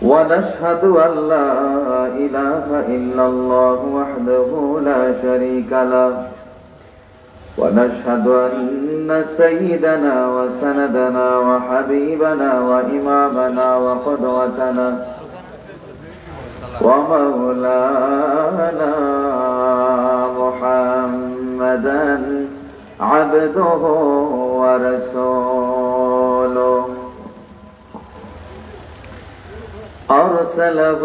ونشهد أن لا إله إلا الله وحده لا شريك له ونشهد أن سيدنا وسندنا وحبيبنا وإمامنا وقدوتنا ومولانا محمدا عبده ورسوله أرسله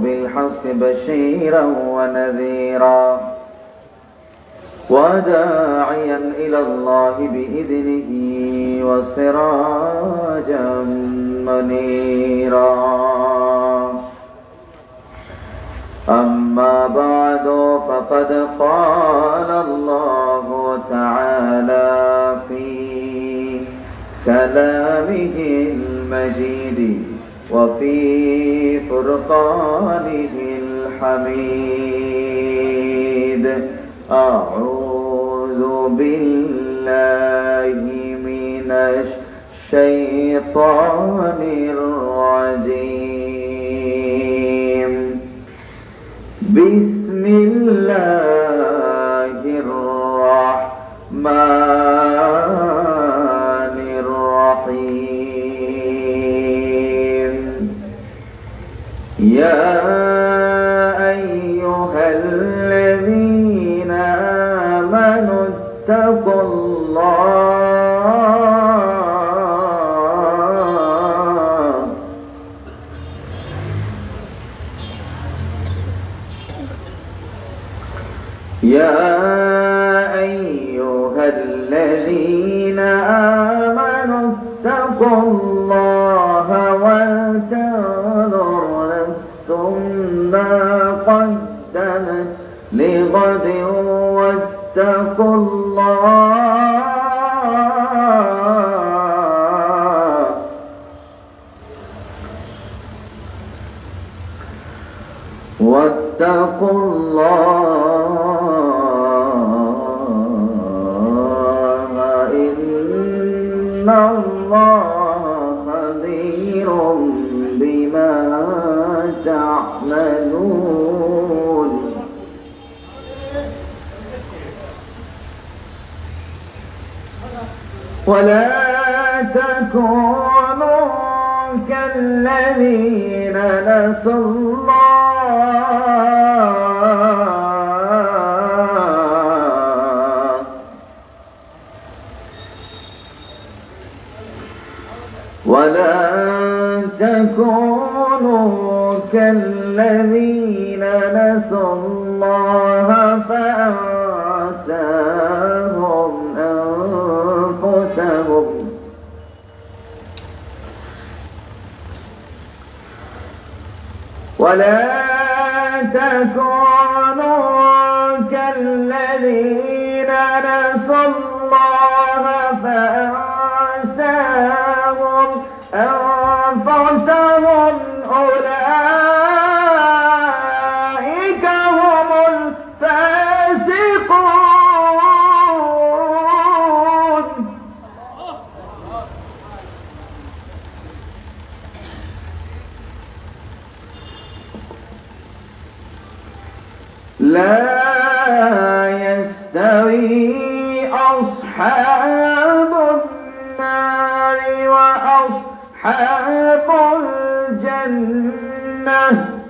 بالحق بشيرا ونذيرا وداعيا إلى الله بإذنه وسراجا منيرا أما بعد فقد قال الله تعالى في كلامه المجيد وفي فرقانه الحميد أعوذ بالله من الشيطان الرجيم بسم الله الرحمن الرحيم يا أيها الذين آمنوا اتقوا الله يا أيها الذين آمنوا اتقوا الله ولتنظر نفس ما قدمت لغد واتقوا الله واتقوا الله إن الله خبير بما تعملون ولا تكونوا كالذين نسوا الله ولا تكونوا كالذين نسوا الله فأنساهم أنفسهم ولا تكونوا كالذين نسوا الله فأنساهم أنفسهم أولئك هم الفاسقون لا يستوي أصحاب النار وأصحاب الجنة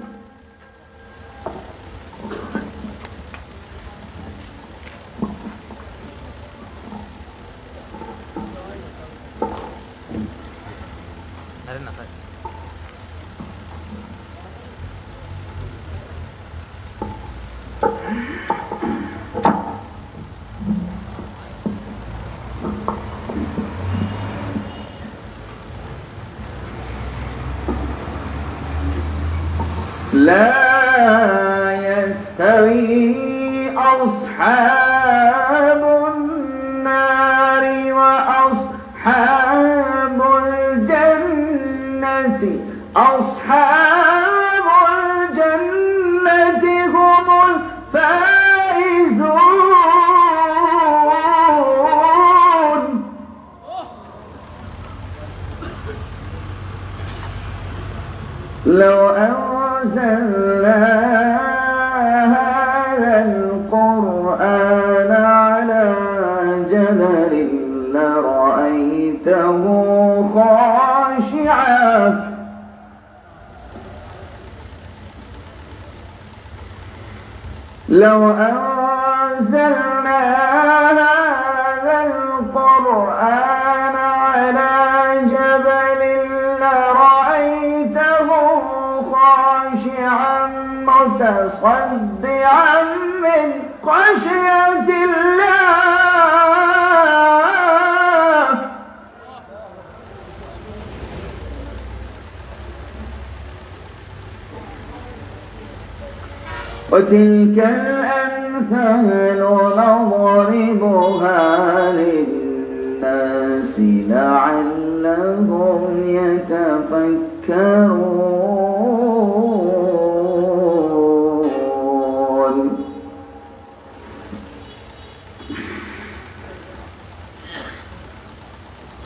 لا يستوي أصحاب النار وأصحاب الجنة أصحاب الجنة هم الفائزون لو أنزلنا هذا القرآن على جبل لرأيته خاشعا لو أنزلنا هذا القرآن على جبل لرأيته خاشعا متصدعا من خشية الله وتلك الأمثال نضربها للناس لعلهم يتفكرون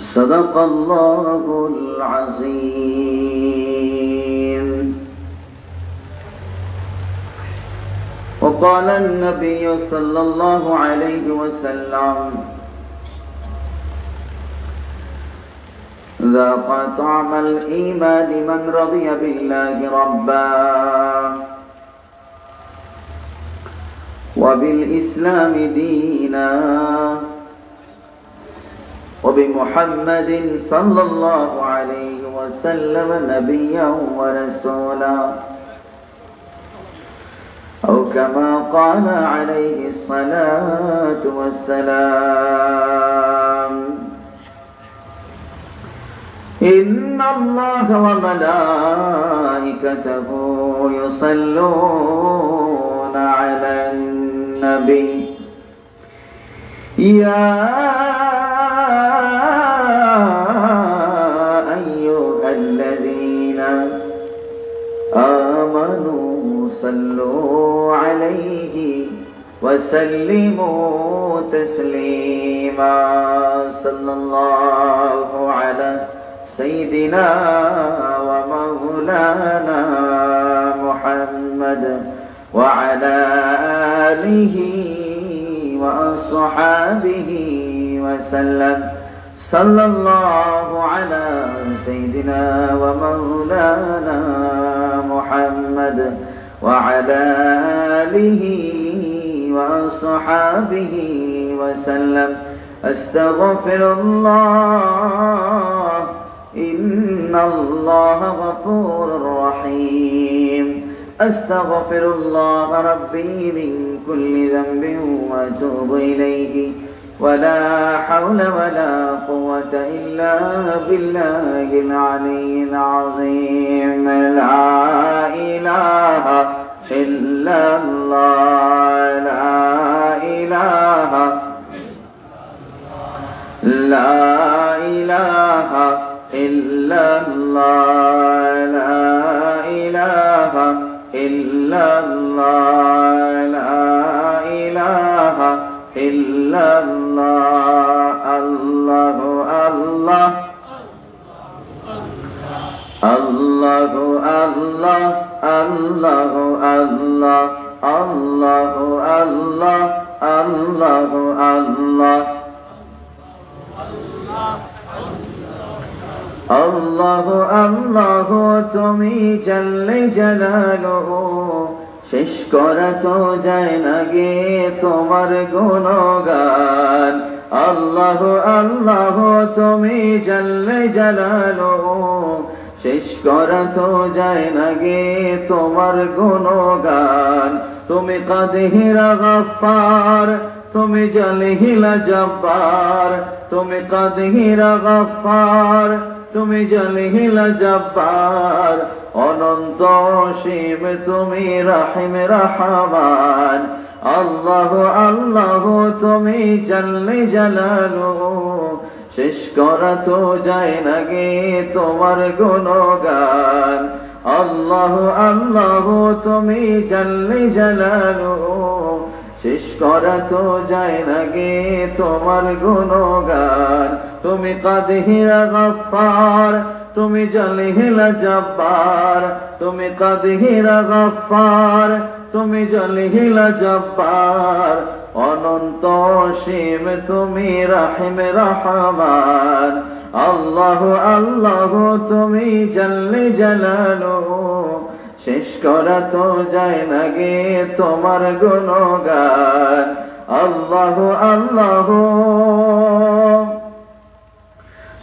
صدق الله العظيم. وقال النبي صلى الله عليه وسلم ذاق طعم الإيمان من رضي بالله ربا وبالإسلام دينا وبمحمد صلى الله عليه وسلم نبيا ورسولا أو كما قال عليه الصلاة والسلام إن الله وملائكته يصلون على النبي يا أيها الذين آمنوا صلوا عليه وسلموا تسليما صلى الله على سيدنا ومولانا محمد وعلى آله وأصحابه وسلم صلى الله على سيدنا ومولانا محمد وعلى آله وأصحابه وسلم أستغفر الله إن الله غفور رحيم أستغفر الله ربي من كل ذنب وأتوب إليه ولا حول ولا قوة إلا بالله العلي العظيم لا إله إلا الله لا إله لا إله إلا الله لا إله إلا الله لا إله إلا الله الله الله الله الله الله الله الله الله الله الله الله তুমি জাল্লে জালালুহু শেষ করা তো যায় না গে তোমার গুণগান আল্লাহ আল্লাহ তুমি জাল্লে জালালুহু শেষ করা তো যায় না গে তোমার গুণগান তুমি কাদিরা গফফার তুমি জালিহিলা জব্বার তুমি কাদিরা গফফার তুমি জালিহিলা জব্বার অনন্ত অসীম তুমি রাহিম রহমান আল্লাহ আল্লাহ তুমি জাল্লে জালালুহু শেষ করা তো যায় না গে তোমার গুণগান আল্লাহ আল্লাহ তুমি জাল্লে জালালুহু শেষ করা তো যায় না গে তোমার গুণগান তুমি কাদিরা গফফার তুমি জলিল জব্বার, তুমি কাদির গফফার, তুমি জলিল জব্বার, অনন্ত অসীম তুমি রহিম রহমান। আল্লাহ আল্লাহ তুমি জাল্লে জালালুহু, শেষ করা তো যায় না গে তোমার গুণগান। আল্লাহ আল্লাহ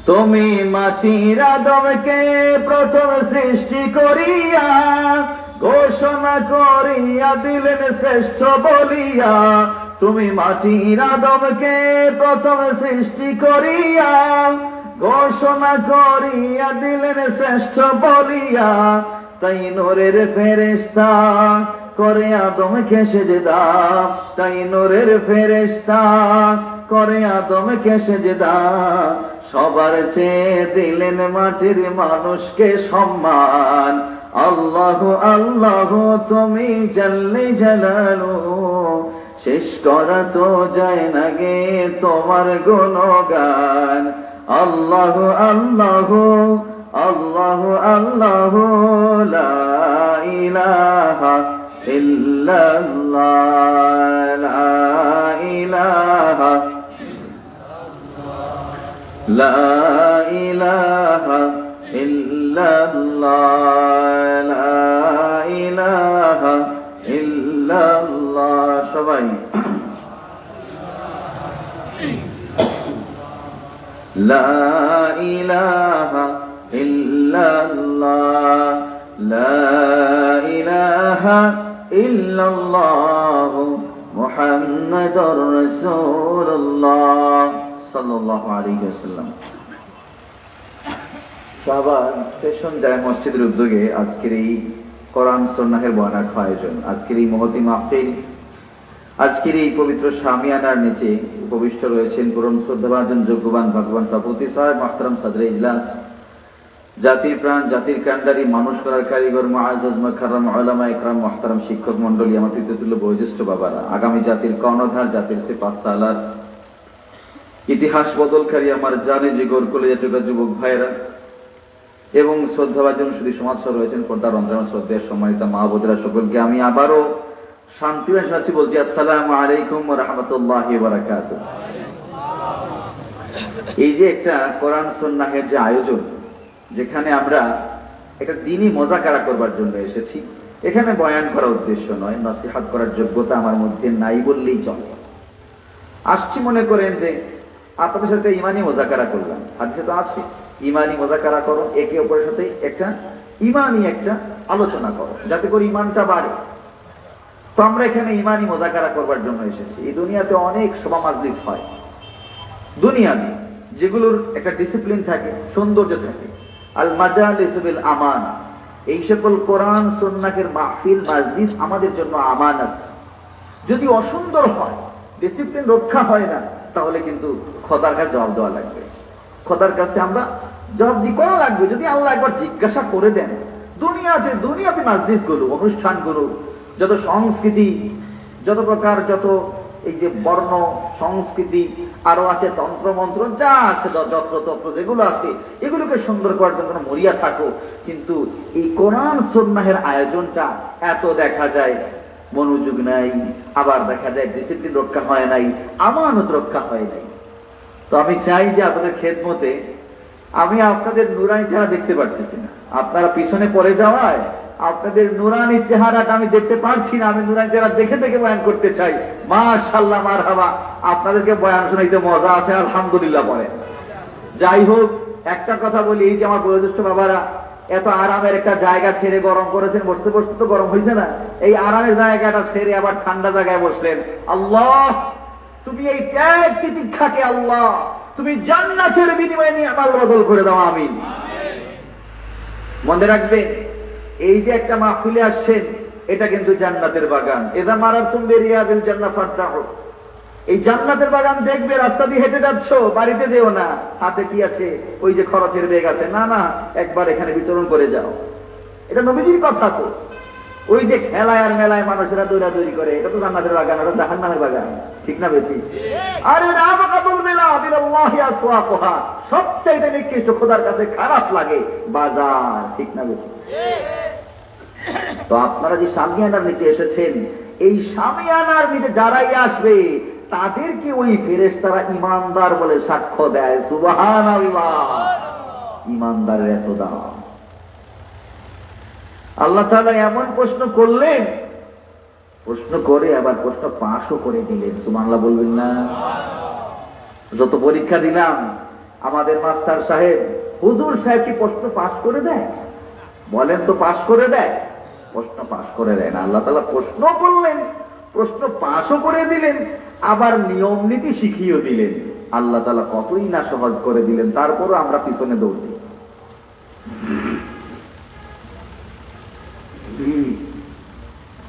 তুমি মাটির আদমকে প্রথম সৃষ্টি করিয়া ঘোষণা করিয়া দিলেন শ্রেষ্ঠ বলিয়া। তুমি মাটির আদমকে প্রথম সৃষ্টি করিয়া ঘোষণা করিয়া দিলেন শ্রেষ্ঠ বলিয়া। তাই নূরের ফেরেশতা করে আদমকে সেজদা, তাই নূরের ফেরেশতা করে আদমকে সেজদা। সবার চেয়ে দিলেন মাটির মানুষকে সম্মান। আল্লাহ আল্লাহ তুমি জাল্লে জালালুহু, শেষ করা তো যায় না গে তোমার গুণগান। আল্লাহ আল্লাহ আল্লাহ আল্লাহ লা ইলাহা ইল্লাল্লাহ, লা ইলাহা লা ইলাহা ইল্লাল্লাহ, লা ইলাহা ইল্লাল্লাহ। সবাই লা ইলাহা ইল্লাল্লাহ, লা ইলাহা ইল্লাল্লাহ মুহাম্মাদুর রাসূলুল্লাহ সাল্লাল্লাহু আলাইহি ওয়াসাল্লাম। শাহবাগ সেশন জামে মসজিদের উদ্যোগে আজকের এই কোরআন সুন্নাহের বয়ান রাখা আয়োজন, আজকের এই মহতি মাহফিল, আজকের এই পবিত্র শামিয়ানার নিচে উপবিষ্ট রয়েছেন পরম শ্রদ্ধাভাজন যোগ্যবান ভগবান সভাপতি সাহেব মুহতারাম সদরে ইজলাস, জাতির প্রাণ জাতির কান্ডারি মানুষ করার কারিগর মুআজ্জাজ মুকাররম উলামা ইকরাম মুহতারাম শিক্ষক মণ্ডলী, আমার পিতৃতুল্য বয়োজ্যেষ্ঠ বাবারা, আগামী জাতির কর্ণধার, জাতির সিপাহ সালার, ইতিহাস বদলকারী আমার জানে জিগর কলেজাটুকা যুবক ভাইয়েরা এবং শ্রদ্ধাভাজন শুধু সমাজ রয়েছেন পর্দার রমজান শ্রদ্ধেয় সম্মানিত মা বোনেরা, সকলকে আমি আবারও শান্তি সাথে বলছি আসসালামু আলাইকুম ওয়া রাহমাতুল্লাহি ওয়া বারাকাতুহু। এই যে একটা কোরআন সুন্নাহের যে আয়োজন, যেখানে আমরা একটা দ্বীনি মুযাকারা করবার জন্য এসেছি, এখানে বয়ান করার উদ্দেশ্য নয়, নসিহত করার যোগ্যতা আমার মধ্যে নাই বললেই চলে। আসছি মনে করেন যে আপনাদের সাথে ইমানি মুযাকারা করলাম, হাদিসে তো আছে ইমানি মুযাকারা করো, একে অপরের সাথে একটা ইমানি একটা আলোচনা করো যাতে করে ইমানটা বাড়ে। তো আমরা এখানে ইমানি মুযাকারা করবার জন্য এসেছি। এই দুনিয়াতে অনেক সভা মাজলিস হয় দুনিয়াতে, যেগুলোর একটা ডিসিপ্লিন থাকে, সৌন্দর্য থাকে। আল মাজালিস বিল আমানা, এই সকল কোরআন সুন্নাহের মাহফিল মাজলিস আমাদের জন্য আমানত। যদি অসুন্দর হয়, ডিসিপ্লিন রক্ষা হয় না, তাহলে কিন্তু খোদার কাছে জবাব দেওয়া লাগবে। খোদার কাছে আমরা জবাব করা লাগবে। যদি আল্লাহ একবার জিজ্ঞাসা করে দেন, দুনিয়াতে মাজলিস গুলো, অনুষ্ঠান গুলো, যত সংস্কৃতি, যত প্রকার, যত এই যে বর্ণ সংস্কৃতি আরো আছে, তন্ত্র মন্ত্র যা আছে, যত্র তত্র যেগুলো আছে, এগুলোকে সুন্দর করার জন্য মরিয়া থাকো। কিন্তু এই কোরআন সুন্নাহের আয়োজনটা এত দেখা যায় মনোযোগ নাই, আবার দেখা যায় ডিসিপ্লিন রক্ষা হয় নাই, আমানত রক্ষা হয় নাই। তো আমি চাই যে আপনাদের খেদমতে আমি আপনাদের নুরানি চেহারা দেখতে পাচ্ছি না, আপনারা পিছনে পড়ে যাওয়ায় আপনাদের নুরানি চেহারাটা আমি দেখতে পারছি না। আমি নুরানি চেহারা দেখে দেখে বয়ান করতে চাই। মাশাআল্লাহ, মারহাবা, আপনাদেরকে বয়ান শোনাইতে মজা আছে, আলহামদুলিল্লাহ বলে। যাই হোক, একটা কথা বলি, এই যে আমার বয়োজ্যেষ্ঠ বাবারা এত আরামের একটা জায়গা ছেড়ে গরম করেছেন, বসতে বসতে তো গরম হয়েছে না, এই আরামের জায়গাটা ছেড়ে আবার ঠান্ডা জায়গায় বসলেন। আল্লাহ, তুমি এই ত্যাগ তিতিক্ষাকে আল্লাহ তুমি জান্নাতের বিনিময়ে নিয়ে আমাল বদল করে দাও, আমিন। মনে রাখবে, এই যে একটা মাহফিলে আসছেন, এটা কিন্তু জান্নাতের বাগান। এদা মারাতুম বিরিয়াদিল জান্নাহ ফারতাহু, এই জান্নাতের বাগান দেখবে, রাস্তা দিয়ে হেঁটে যাচ্ছ, বাড়িতে যেও না হাতে কি আছে, ওই যে খরচের ব্যাগ আছে, না না, একবার এখানে বিতরণ করে যাও। এটা নবীজির কথা। তো ওই যে খেলায় আর মেলায় মানুষেরা দৌড়াদৌড়ি করে, এটা তো জান্নাতের বাগান, ওটা জাহান্নামের বাগান, ঠিক না বেশি? আরে নাবাকাতুল মেলা বিল্লাহি আসওয়াকুহা, সবচেয়ে নিকৃষ্ট, খোদার কাছে খারাপ লাগে বাজার, ঠিক না বেশি? তো আপনারা যে শামিয়ানার নিচে এসেছেন, এই শামিয়ানার নিচে যারাই আসবে তাদেরকে ওই ফেরেশতারা ঈমানদার বলে সাক্ষ্য দেয়। সুবহানাল্লাহ, ঈমানদারের এত দাম। আল্লাহ তাআলা এমন প্রশ্ন করলেন, প্রশ্ন করে আবার প্রশ্ন পাশও করে দিলেন। সুবহানাল্লাহ বলবেন না? যত পরীক্ষা দিলাম, আমাদের মাস্টার সাহেব, হুজুর সাহেব কি প্রশ্ন পাশ করে দেয়? বলেন তো, পাশ করে দেয়? প্রশ্ন পাশ করে দেয় না। আল্লাহ তাআলা প্রশ্ন করলেন, প্রশ্ন পাশও করে দিলেন, আবার নিয়ম নীতি শিখিয়েও দিলেন। আল্লাহ তাআলা কতই না সহজ করে দিলেন, তারপরও আমরা পিছনে দৌড় দিই।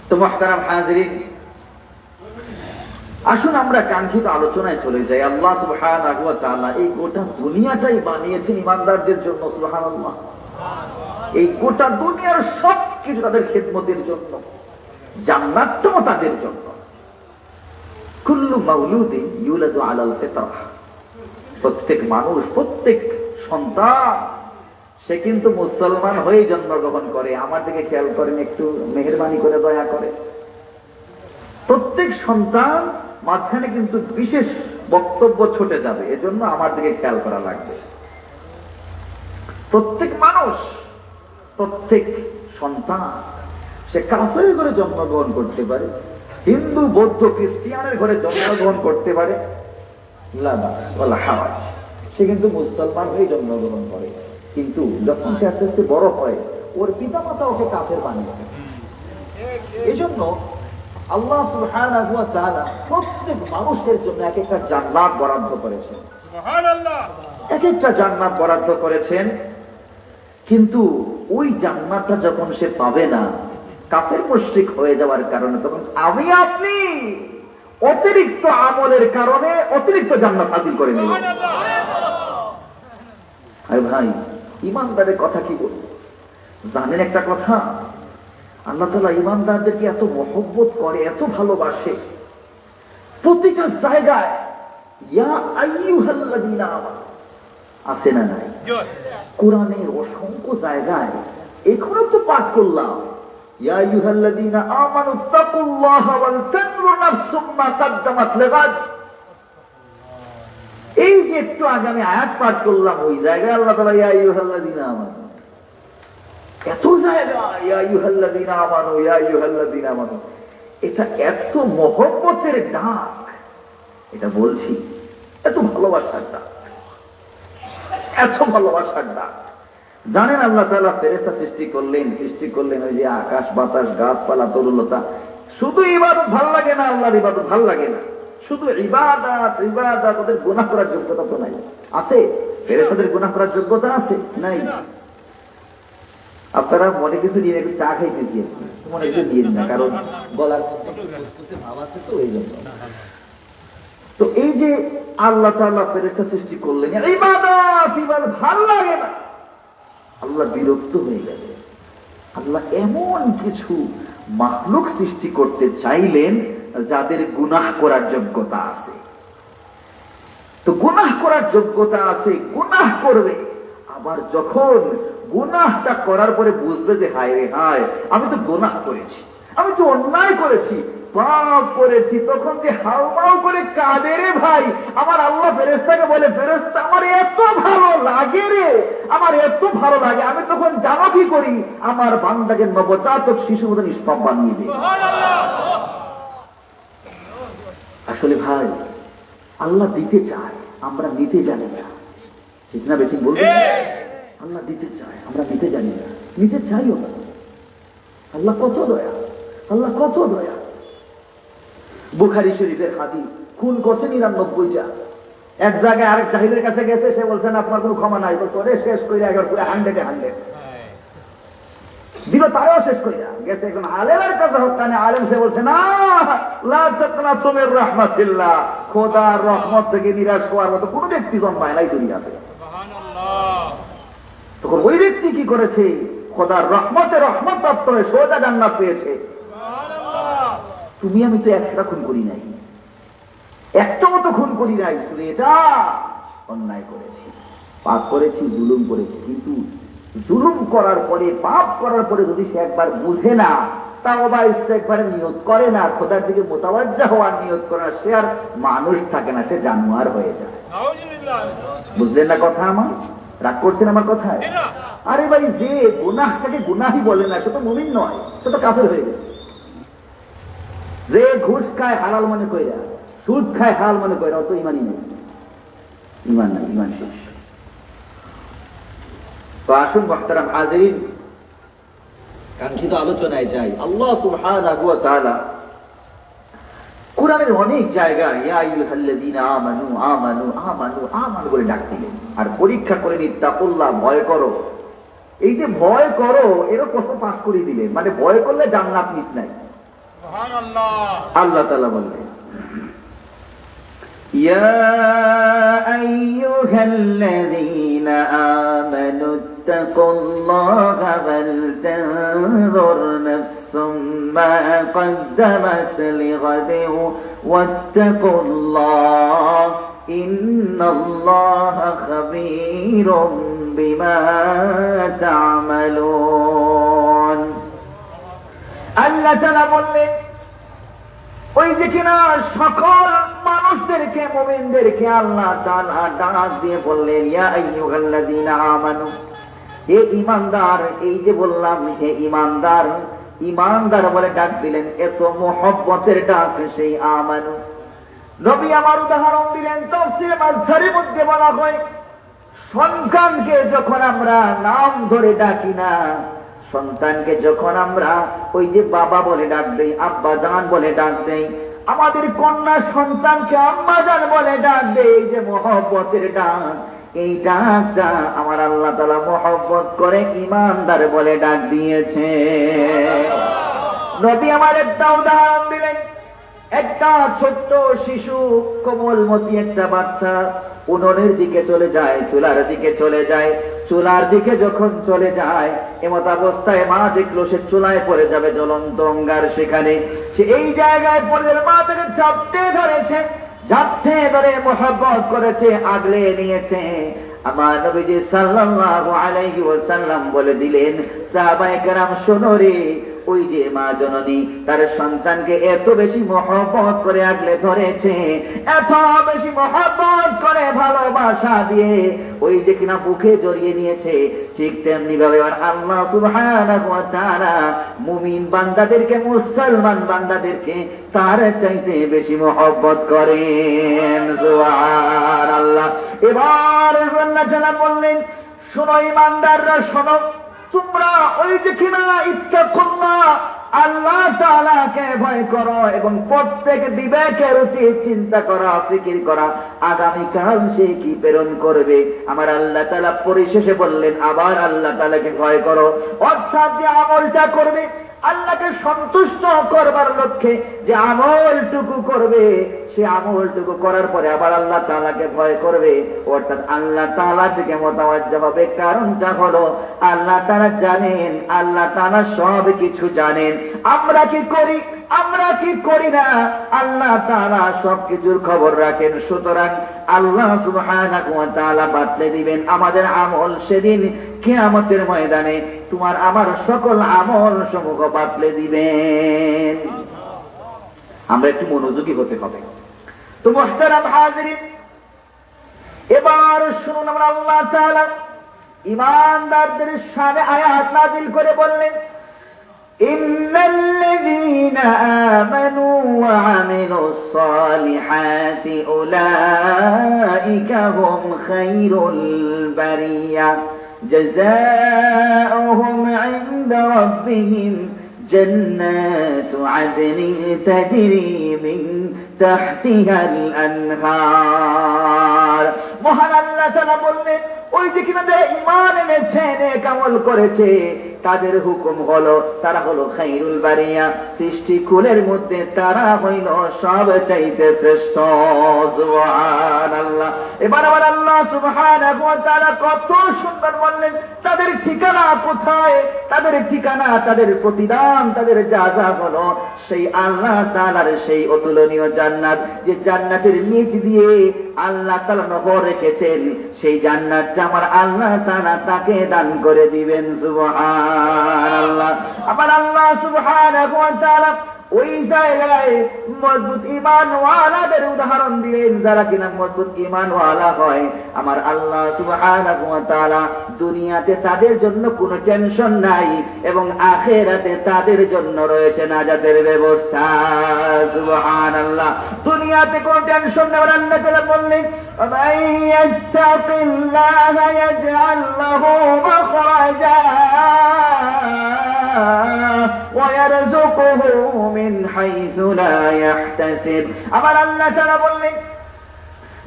তো মুহতারাম হাজিরিন, আসুন আমরা কাঙ্ক্ষিত আলোচনায় চলে যাই। আল্লাহ সুবহানাহু ওয়া তাআলা এই গোটা দুনিয়াটাই বানিয়েছেন ঈমানদারদের জন্য। সুবহানাল্লাহ, এই গোটা দুনিয়ার সবকিছু তাদের খেদমতের জন্য, জান্নাতও তাদের জন্য। কুল্লু মাউলুদিন ইউলাদু আলাল ফিতরাহ, প্রত্যেক মানুষ, প্রত্যেক সন্তান সে কিন্তু মুসলমান হয়ে জন্মগ্রহণ করে। আমার দিকে খেয়াল করেন একটু, মেহেরবানি করে, দয়া করে। প্রত্যেক সন্তান মাঝখানে কিন্তু বিশেষ বক্তব্য ছুটে যাবে, এজন্য আমার দিকে খেয়াল করা লাগবে। প্রত্যেক মানুষ, প্রত্যেক সন্তান সে কাফের ঘরে জন্মগ্রহণ করতে পারে, হিন্দু, বৌদ্ধ, খ্রিস্টিয়ানের ঘরে জন্মগ্রহণ করতে পারে, লা বাস ওয়ালা হারাজ, সে কিন্তু মুসলমান হয়ে জন্মগ্রহণ করে। কিন্তু যখন সে আস্তে আস্তে বড় হয়, ওর পিতামাতা ওকে কাফের বানিয়ে দেয়। এজন্য আল্লাহ সুবহানাহু ওয়া তাআলা প্রত্যেক মানুষের জন্য এক একটা জান্নাত বরাদ্দ করেছেন। সুবহানাল্লাহ, এক একটা জান্নাত বরাদ্দ করেছেন। কিন্তু ওই জান্নাতটা যখন সে পাবে না, কাফের মুশরিক হয়ে যাওয়ার কারণে, তখন আমি আপনি অতিরিক্ত আমলের কারণে অতিরিক্ত জান্নাত হাসিল করে নেব। আরে ভাই, ঈমানদারের কথা কি বলবো? জানেন একটা কথা, আল্লাহ তাআলা ঈমানদারদেরকে এত মহব্বত করে, এত ভালোবাসে। প্রতিটা জায়গায় ইয়া আইয়ুহাল্লাযীনা আমানু আছে না নাই? কোরআনের অসংখ্য জায়গায়, এখনো তো পাঠ করলাম, ইয়া আইয়ুহাল্লাযীনা আমানু তাকুল্লাহা ওয়াল তানজুর নাফসুম মা কাদ্দামাত লিগাদ। এই যে একটু আগে আমি আয়াত পাঠ করলাম, ওই জায়গায় আল্লাহ তাআলা ইয়া আইয়ুহাল্লাযীনা আমানু, এত জায়গা ইয়া আইয়ুহাল্লাযীনা আমানু, ইয়া আইয়ুহাল্লাযীনা আমানু। এটা এত মহব্বতের ডাক, এটা বলছি এত ভালোবাসার ডাক, এত ভালোবাসার ডাক। জানেন আল্লাহ তাআলা ফেরেশতা সৃষ্টি করলেন ওই যে আকাশ, বাতাস, গাছপালা, তরুলতা। শুধু ইবাদত ভাল লাগে না, আল্লাহর ইবাদত ভাল লাগে না, শুধু ইবাদত ইবাদত। ওদের গুনাহ করার যোগ্যতা তো নাই। আছে? ফেরেশতাদের গুনাহ করার যোগ্যতা আছে? নাই। আপনারা মনে কিছু নিয়ে একটু চা খাইতেছি, মনে কিছু দিয়ে না, কারণ গলার ভাব আছে তো, এই জন্য। তো এই যে আল্লাহ তাআলা ফেরেশতা সৃষ্টি করলেন, ইবাদত ভাল লাগে না, আল্লাহ বিরক্ত হয়ে গেলেন। আল্লাহ এমন কিছু মাখলুক সৃষ্টি করতে চাইলেন যাদের গুনাহ করার যোগ্যতা আছে। তো গুনাহ করার যোগ্যতা আছে, গুনাহ করবে। আবার যখন গুনাহটা করার পরে বুঝবে যে হায় রে হায়, আমি তো গুনাহ করেছি, আমি তো অন্যায় করেছি, পাপ করেছি, তখন যে হাউমাউ করে কাঁদে রে ভাই। আমার আল্লাহ ফেরেশতাকে বলে, ফেরেশতা আমার এত ভালো লাগে রে, আমার এত ভালো লাগে। আমি তখন জানো কি করি? আমার বান্দাকে নবজাতক শিশু মতো নিষ্পাপ বানিয়ে দিই। আসলে ভাই, আল্লাহ দিতে চায়, আমরা নিতে জানি না, ঠিক না বেঠিক বলবেন? আল্লাহ দিতে চায়, আমরা নিতে জানি না, নিতে চাইও না। আল্লাহ কত দয়া, আল্লাহ কত দয়া। বুখারী শরীফের হাদিস, খুন করছে 99টা। এক জায়গায় আরেক জাহিলের কাছে গেছে, সে বলছেন আপনার কোনো ক্ষমা নাই। বলতো শেষ করে একবার পুরো 100 দিল, তারাও শেষ করে গেছে। এখন আলেমের কাছে হকানে আলেম, সে বলছে না, লা তাকনাতু মির রাহমাতিল্লাহ, খোদার রহমত থেকে নিরাশ হওয়ার মতো কোন ব্যক্তি জন্মায় নাই দুনিয়াতে। সুবহানাল্লাহ। তখন ওই ব্যক্তি কি করেছে? খোদার রহমতে রহমত প্রাপ্ত হয়ে সোজা জান্নাত পেয়েছে। তুমি আমি তো একটা খুন করি নাই, একটাও তো খুন করি নাই, শুধু এটা অন্যায় করেছি, পাপ করেছি, জুলুম করেছি। কিন্তু জুলুম করার পরে, পাপ করার পরে যদি সে একবার বুঝে না, তাও বা একবারে নিয়ত করে না, খোদার দিকে মোতাবাজ্জা হওয়ার নিয়ত করে না, সে আর মানুষ থাকে না, সে জানোয়ার হয়ে যায়। বুঝলেন না কথা আমার? রাগ করছেন আমার কথায়? আরে ভাই, যে গুনাহটাকে গুনাহি বলে না, সে তো মুমিন নয়, সে তো কাফের হয়ে গেছে। যে ঘুষ খায় হালাল মনে কইরা, সুদ খায় হালাল মনে কইরা, অত ইমানই নেই, ইমান নাই, ইমান শেষ। তো আসুন মুহতারাম হাজিরিন, কাঙ্ক্ষিত আলোচনায় যাই। আল্লাহ সুবহানাহু ওয়া তাআলা কুরআনের অনেক জায়গায় ইয়া আইয়ুহাল্লাযীনা আমানু আমানু আমানু আমানু বলে ডাক দিলেন, আর পরীক্ষা করে ইত্তাকুল্লাহ, ভয় করো। এই যে ভয় করো, এরও কত পাস করে দিলেন, মানে ভয় করলে জান্নাত মিস নাই। সুবহানাল্লাহ। আল্লাহ তাআলা বললেন, ইয়া আইয়ুহাল্লাযীনা আমানু ইত্তাকুল্লাহা ওয়াল তানজুর নাফসুম মা কদ্দামাত লিগাদিন ওয়াত্তাকুল্লাহ ইন্নাল্লাহা খাবীরুম বিমা তা'মালুন। আল্লাহ তাআলা বললেন, ওই যে কিনা সকল মানুষদেরকে, মুমিনদেরকে আল্লাহ তাআলা ডাক দিয়ে বললেন, ইয়া আইয়ুহাল্লাযীনা আমানু, হে ঈমানদার। এই যে বললাম হে ঈমানদার, ঈমানদার বলে ডাক দিলেন, এত মুহাব্বতের ডাক সেই আমানু। নবী আমার উদাহরণ দিলেন, তাফসীরে মাযহারের মধ্যে বলা হয়, সন্তানকে যখন আমরা নাম ধরে ডাকি না, সন্তানকে যখন আমরা ওই যে বাবা বলে ডাক দেই, আব্বা জান বলে ডাক দেই, আমাদের কন্যা সন্তানকে আম্মা জান বলে ডাক দেই, এই যে মহব্বতের ডাক, এই ডাকটা আমার আল্লাহ তাআলা মহব্বত করে ঈমানদার বলে ডাক দিয়েছে। নবী আমার একটা উদাহরণ দিলেন, একটা ছোট্ট শিশু, কোমলমতি একটা বাচ্চা উনুনের দিকে চলে যায়, চুলার দিকে চলে যায়। চুলার দিকে যখন চলে যায়, এমত অবস্থায় মা দেখলো সে চুলায় পড়ে যাবে, জ্বলন্ত অঙ্গার সেখানে। সে এই জায়গায় পড়ে মা তাকে ঝাপটে ধরেছে, ঝাপটে ধরে মহব্বত করেছে, আগলে নিয়েছে। আমার নবীজি সাল্লাল্লাহু আলাইহি ওয়াসাল্লাম বলে দিলেন, সাহাবায়ে কেরাম শোনো রে, ওই যে মা জননী তার সন্তানকে এত বেশি মহব্বত করে আগলে ধরেছে, এত বেশি মহব্বত করে ভালোবাসা দিয়ে ওই যে কিনা বুকে জড়িয়ে নিয়েছে, ঠিক তেমনি ভাবে আল্লাহ সুবহানাহু ওয়া তাআলা মুমিন বান্দাদেরকে, মুসলমান বান্দাদেরকে তার চাইতে বেশি মহব্বত করেন। সুবহানাল্লাহ। এবার আল্লাহ তাআলা বললেন, শোনো ঈমানদাররা, শোনো, তোমরা ওই যে কিনা ইত্তাকুল্লাহ, আল্লাহ তাআলাকে ভয় করো এবং প্রত্যেক বিবেকের উচিত চিন্তা করা, ফিকির করা, আগামীকাল সে কি প্রেরণ করবে। আমার আল্লাহ তাআলা পরিশেষে বললেন, আবার আল্লাহ তাআলাকে ভয় করো, অর্থাৎ যে আমলটা করবে আল্লাহকে সন্তুষ্ট করবার লক্ষ্যে, যে আমলটুকু করবে, সে আমলটুকু করার পরে আবার আল্লাহ তাআলাকে ভয় করবে, অর্থাৎ আল্লাহ তাআলা থেকে মোতাওয়াজ্জা হবে। কারণটা হলো আল্লাহ তাআলা জানেন, আল্লাহ তাআলা সব কিছু জানেন। আমরা কি করি, আমরা কি করি না, আল্লাহ তাআলা সবকিছুর খবর রাখেন। সুতরাং আল্লাহ সুবহানাহু ওয়া তাআলা বাতলে দিবেন আমাদের আমল সেদিন কিয়ামতের ময়দানে, তোমার আমার সকল আমল সমূহ বাতলে দিবেন। আমরা একটু মনোযোগী হতে হবে। তো মুহতারাম হাজিরিন, এবার শুনুন, আমরা আল্লাহ তাআলা ঈমানদারদের শানে আয়াত নাযিল করে বললেন, ইন্নাল্লাযীনা আমানু ওয়া আমিলুস সালিহাতি উলাইকা হুম খায়রুল বারিয়া জাযাউহুম ইনদা রাব্বিহিম জান্নাতু আদনিন তাজরি মিন তাহতিহাল আনহার। মহান আল্লাহ তাআলা বললেন, ওই যে কিনা যারা ঈমান এনেছে, নেক আমল করেছে, তাদের হুকুম হলো, তারা হলো খায়রুল বারিয়া, সৃষ্টি কুলের মধ্যে তারা হইল সবচাইতে শ্রেষ্ঠ। সুবহানাল্লাহ। এবার আবার আল্লাহ সুবহানাহু ওয়া তাআলা কত সুন্দর বললেন তাদের ঠিকানা কোথায়, তাদের ঠিকানা, তাদের প্রতিদান, তাদের যাজা হলো সেই আল্লাহ তাআলার সেই অতুলনীয় জান্নাত, যে জান্নাতের নিচ দিয়ে আল্লাহ তাআলা নহর রেখেছেন, সেই জান্নাতটা আমার আল্লাহ তাআলা তাকে দান করে দিবেন। সুবহানাল্লাহ। আবার আল্লাহ সুবহানাহু ওয়া তাআলা ওই জায়গায় মজবুত ঈমানওয়ালাদের উদাহরণ দিলেন, যারা কিনা মজবুত ঈমানওয়ালা হয় আমার আল্লাহ সুবহানাহু ওয়া তাআলা দুনিয়াতে তাদের জন্য কোনো টেনশন নাই এবং আখিরাতে তাদের জন্য রয়েছে নাজাতের ব্যবস্থা। সুবহানাল্লাহ। দুনিয়াতে কোনো টেনশন নেই। আল্লাহ তাআলা বললেন মান ইয়াত্তাকিল্লাহা ইয়াজআল লাহু মাখরাজা ওয়া ইয়ারযুকুহু মিন হাইথু লা ইয়াহতাসিব। আবার আল্লাহ তাআলা বললেন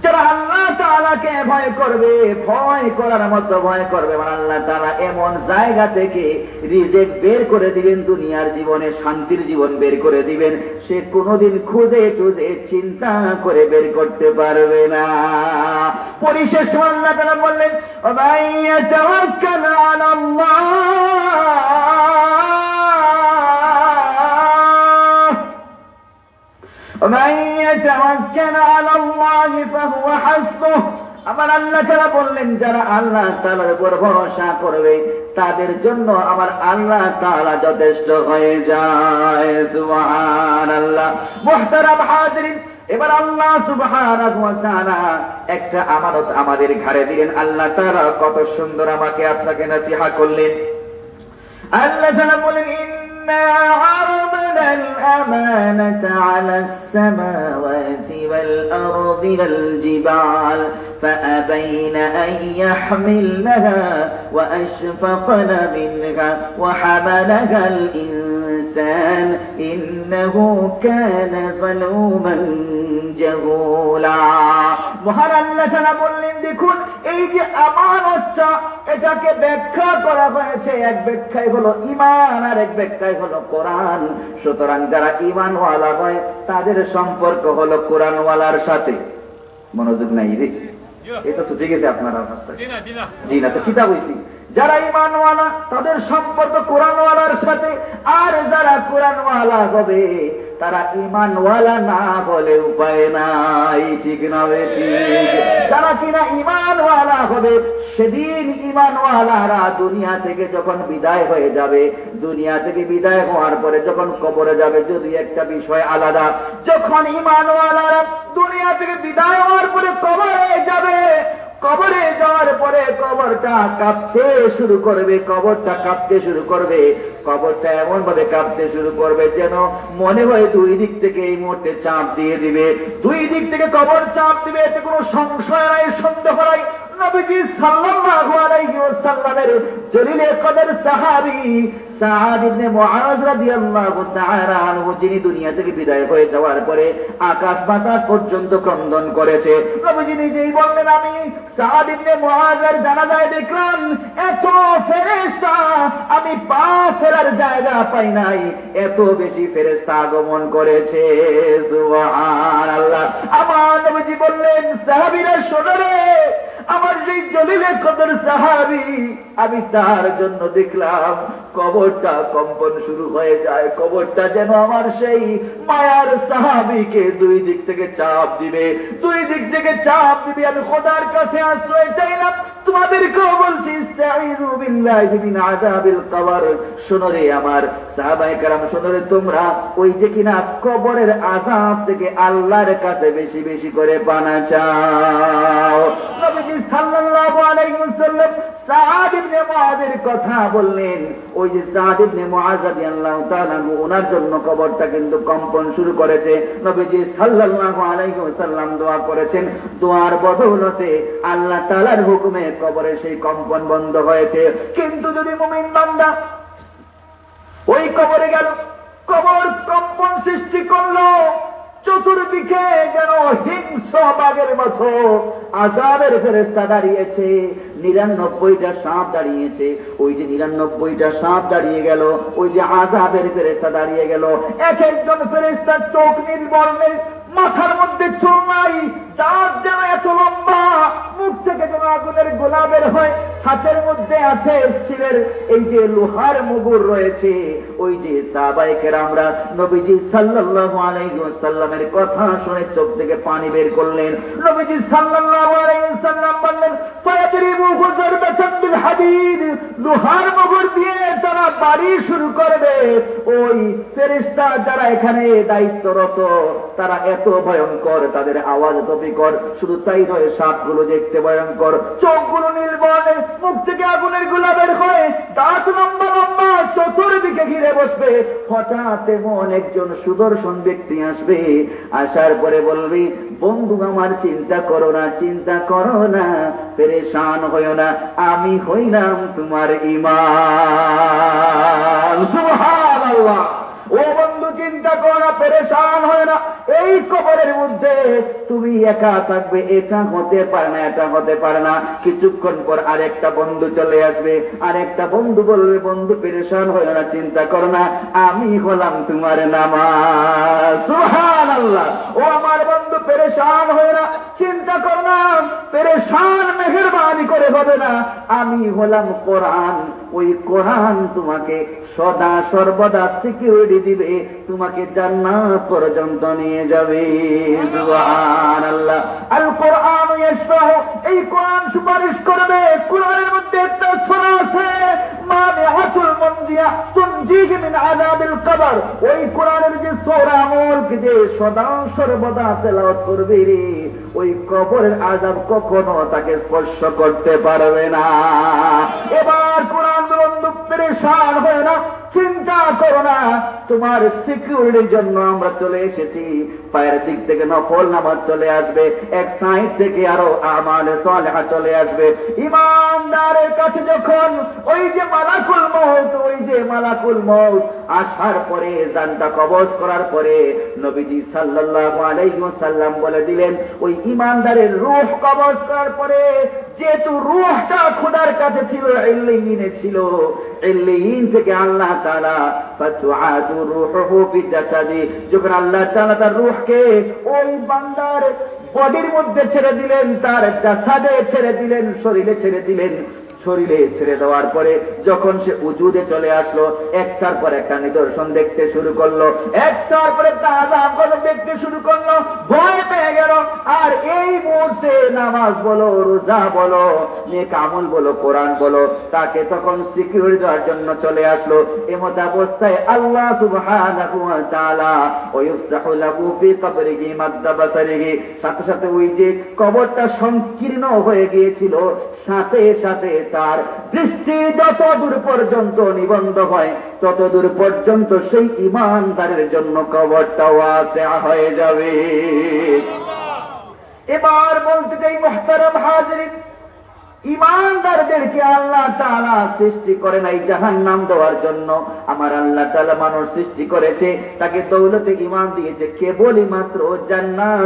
যারা আল্লাহ তাআলাকে ভয় করবে, ভয় করার মতো ভয় করবে, মানে আল্লাহ তাআলা এমন জায়গা থেকে রিজিক বের করে দিবেন, দুনিয়ার জীবনে শান্তির জীবন বের করে দিবেন, সে কোনোদিন খুঁজে টুজে চিন্তা করে বের করতে পারবে না। পরিশেষ আল্লাহ তাআলা বললেন মান ইয়াতাওয়াক্কাল আলাল্লাহ ومن يتوكل على الله فهو حسبه। আমার আল্লাহ তাআলা বললেন যারা আল্লাহ তাআলার উপর ভরসা করবে তাদের জন্য আমার আল্লাহ তাআলা যথেষ্ট হয়ে যায়। সুবহানাল্লাহ। মুহতারাম হাজিরিন, এবার আল্লাহ সুবহানাহু ওয়া তাআলা একটা আমানত আমাদের ঘাড়ে দিলেন। আল্লাহ তাআলা কত সুন্দর আমাকে আপনাকে নসিহত করলেন। আল্লাহ তাআলা বলেন إنا عرضنا الأمانة على السماوات والأرض والجبال فأبين أن يحملنها وأشفقن منها وحملها الإنسان إنه كان ظلوما جهولا। মহান আল্লাহ তাআলা বললেন দেখুন এই যে আমানতটা, এটাকে ব্যাখ্যা করা হয়েছে, এক ব্যাখ্যাই হলো ঈমান আর এক ব্যাখ্যাই হলো কোরআন। সুতরাং যারা ঈমানওয়ালা হয় তাদের সম্পর্ক হলো কোরআনওয়ালার সাথে। মনোযোগ নাই রে, এটা ছুটে গেছে আপনারা রাস্তায়। জি না তো কিতাব হইছি। যারা ঈমানওয়ালা তাদের সম্পর্ক কোরআনওয়ালার সাথে, আর যারা কোরআনওয়ালা হবে তারা ঈমানওয়ালা না হলে উপায় নাই। ঠিক না বেঠিক? যারা কিনা ঈমানওয়ালা হবে সেদিন ঈমানওয়ালারা দুনিয়া থেকে যখন বিদায় হয়ে যাবে, দুনিয়া থেকে বিদায় হওয়ার পরে যখন কবরে যাবে, যদি একটা বিষয় আলাদা, যখন ঈমানওয়ালারা দুনিয়া থেকে বিদায় হওয়ার পরে কবরে যাবে, কবরে যাওয়ার পরে কবরটা কাঁপতে শুরু করবে, কবরটা কাঁপতে শুরু করবে, কবরটা এমন ভাবে কাঁপতে শুরু করবে যেন মনে হয় দুই দিক থেকে এই মুহূর্তে চাপ দিয়ে দিবে, দুই দিক থেকে কবর চাপ দিবে, এতে কোনো সংশয় নাই, সন্দেহ নাই। নবীজি সাল্লাল্লাহু আলাইহি ওয়াসাল্লামের জলিলে কদর সাহাবী সাদ ইবনে মুআয রাদিয়াল্লাহু তাআলা আনহু, যিনি দুনিয়া থেকে বিদায় হয়ে যাওয়ার পরে আকাশ বাতাস পর্যন্ত ক্রন্দন করেছে, নবীজি নিজেই বললেন আমি সাদ ইবনে মুআযের জানাজায় দেখলাম এত ফেরেশতা, আমি পা ফেরার জায়গা পাই নাই, এত বেশি ফেরেশতা আগমন করেছে। সুবহানাল্লাহ। আমার নবীজি বললেন সাহাবীরা শোনো রে, আমার সেই জলিলে কদর সাহাবী, আমি তার জন্য দেখলাম কবরটা কম্পন শুরু হয়ে যায়, কবরটা যেন আমার সেই মায়ার সাহাবীকে দুই দিক থেকে চাপ দিবে, দুই দিক থেকে চাপ দিবে। আমি খোদার কাছে আশ্রয় চাইলাম, তোমাদেরকেও বলছি ইস্তাঈযু বিল্লাহি মিন আযাবিল কবর। শোনো রে আমার সাহাবায়ে কেরাম, শোনো রে তোমরা, ওই যে কিনা কবরের আযাব থেকে আল্লাহর কাছে বেশি বেশি করে পানা চাও। নবীজি সাল্লাল্লাহু আলাইহি ওয়াসাল্লাম সাদ ইবনে মুআযের কথা বললেন। ওই যে সাদ ইবনে মুআয রাদিয়াল্লাহু তাআলা আনহু, ওনার জন্য কবরটা কিন্তু কম্পন শুরু করেছে। নবীজি সাল্লাল্লাহু আলাইহি ওয়াসাল্লাম দোয়া করেছেন, দোয়ার বদৌলতে আল্লাহ তাআলার হুকুমে কবরে সেই কম্পন বন্ধ হয়েছে। কিন্তু যদি মুমিন বান্দা ওই কবরে গেল, কবর কম্পন সৃষ্টি করলো, চতুর্দিকে যেন হিংস্র বাঘের মতো আযাবের ফেরেশতা দাঁড়িয়েছে। 99টা সাপ দাঁড়িয়েছে। ওই যে 99টা সাপ দাঁড়িয়ে গেল, ওই যে আযাবের ফেরেশতা দাঁড়িয়ে গেল। এক একজন ফেরেশতার চোখ নীল বর্ণের, মাথার মধ্যে চুল নাই, দাঁত যেন এত লম্বা, মুখ থেকে যেন আগুনের গোলা বের হয়, হাতের মধ্যে আছে স্টিলের এই যে লোহার মুগুর রয়েছে। ওই যে সাহাবায়ে কেরামরা নবীজি সাল্লাল্লাহু আলাইহি ওয়াসাল্লামের কথা শুনে চোখ থেকে পানি বের করলেন। নবীজি সাল্লাল্লাহু আলাইহি ওয়াসাল্লাম বললেন, ফায়াদরিবু যারবাতান বিল হাদিদ, লোহার মুগুর দিয়ে তারা বাড়ি শুরু করবে। ওই ফেরেশতা যারা এখানে দায়িত্বরত তারা এত ভয়ঙ্কর, তাদের আওয়াজ এত বিকট, শুধু তাই নয় সাপগুলো দেখতে ভয়ঙ্কর, চোখগুলো নীল বর্ণের, মুখ থেকে আগুনের গোলা বের হয়, দাঁত লম্বা লম্বা, চতুর্দিকে ঘিরে বসবে। হঠাৎ এমন একজন সুদর্শন ব্যক্তি আসবে, আসার পরে বলবি, বন্ধু আমার চিন্তা করো না, চিন্তা করো না, পেরেশান হইও না, আমি হইলাম তোমার ঈমান। সুবহানাল্লাহ। ও বন্ধু চিন্তা করো না, পেরেশান হয় না, এই কবরের মধ্যে তুমি একা থাকবে, এটা হতে পারে না, এটা হতে পারে না। কিছুক্ষণ পর আরেকটা বন্ধু চলে আসবে, আরেকটা বন্ধু বলবে, বন্ধু পেরেশান হয় না, চিন্তা করো না, আমি হলাম তোমার নামাজ। সুবহানাল্লাহ। ও আমার বন্ধু পেরেশান হয় না, চিন্তা করো না, পেরেশান মেহেরবানি করে হবে না, আমি হলাম কোরআন। ওই কোরআন তোমাকে সদা সর্বদা সিকিউরিটি দিবে, তোমাকে জান্নাত পর্যন্ত নিয়ে যাবে। সুবহানাল্লাহ। আল কোরআন ইয়াশফাউ, এই কোরআন সুপারিশ করবে। কোরআনের মধ্যে একটা সূরা আছে, মানিআতুল মুনজিয়া তুনজিহি মিন আযাবিল কবর। ওই কোরআনের যে সূরা মুলক যে সদা সর্বদা তেলাওয়াত করবে রে, ওই কবরের আযাব কখনো তাকে স্পর্শ করতে পারবে না। এবার কোরআন বন্ধু পেরেশান হয় না, চিন্তা করো না, তোমার সিকিউরিটির জন্য আমরা চলে এসেছি। পায়ের দিক থেকে নফল নামাজ চলে আসবে, এক সাইড থেকে আরো আমাল সালেহা চলে আসবে। ইমানদারের কাছে যখন ওই যে মালাকুল মউত, ওই যে মালাকুল মউত আসার পরে, জানটা কবজ করার পরে নবীজি সাল্লাল্লাহু আলাইহি ওয়াসাল্লাম বলে দিলেন, ওই ইমানদারের রূহ কবজ করার পরে, যেহেতু রূহটা খোদার কাছে ছিল, ইল্লিয়িনে ছিল, ইল্লিয়িন থেকে আল্লাহ তাআলা ফাতুআতু রূহুহু ফি জাসাদি, যখন আল্লাহ তাআলা তার রূহকে ওই বান্দার বডির মধ্যে ছেড়ে দিলেন, তার জাসাদে ছেড়ে দিলেন, শরীরে ছেড়ে দিলেন। শরীরে ছেড়ে দেওয়ার পরে যখন সে উজুদে চলে আসলো, একটার পর একটা নিদর্শন দেখতে শুরু করলো, একটার পর একটা আযাব দেখতে শুরু করলো, ভয় পেয়ে গেল। আর এই মুহূর্তে নামাজ বলো, রোজা বলো, নেক আমল বলো, কোরআন বলো, তাকে তখন সিকিউরিটি দেওয়ার জন্য চলে আসলো। এমত অবস্থায় আল্লাহ সুবহানাহু ওয়া তাআলা ওয়ায়ুফসাহু লাহু ফি কবরিহি মাদ্দা বাসারিহি, সাথে সাথে ওই যে কবরটা সংকীর্ণ হয়ে গিয়েছিল, সাথে সাথে তার দৃষ্টি যত দূর পর্যন্ত নিবন্ধ হয়, তত দূর পর্যন্ত সেই ঈমানদারের জন্য কবরটা ওয়াসিআ হয়ে যাবে। এবার বলতে চাই মুহতারাম হাজিরিন, ঈমানদারদেরকে আল্লাহ তাআলা সৃষ্টি করে নাই জাহান্নাম দেওয়ার জন্য। আমার আল্লাহ তাআলা মানুষ সৃষ্টি করেছে, তাকে দৌলতে ঈমান দিয়েছে কেবলই মাত্র জান্নাত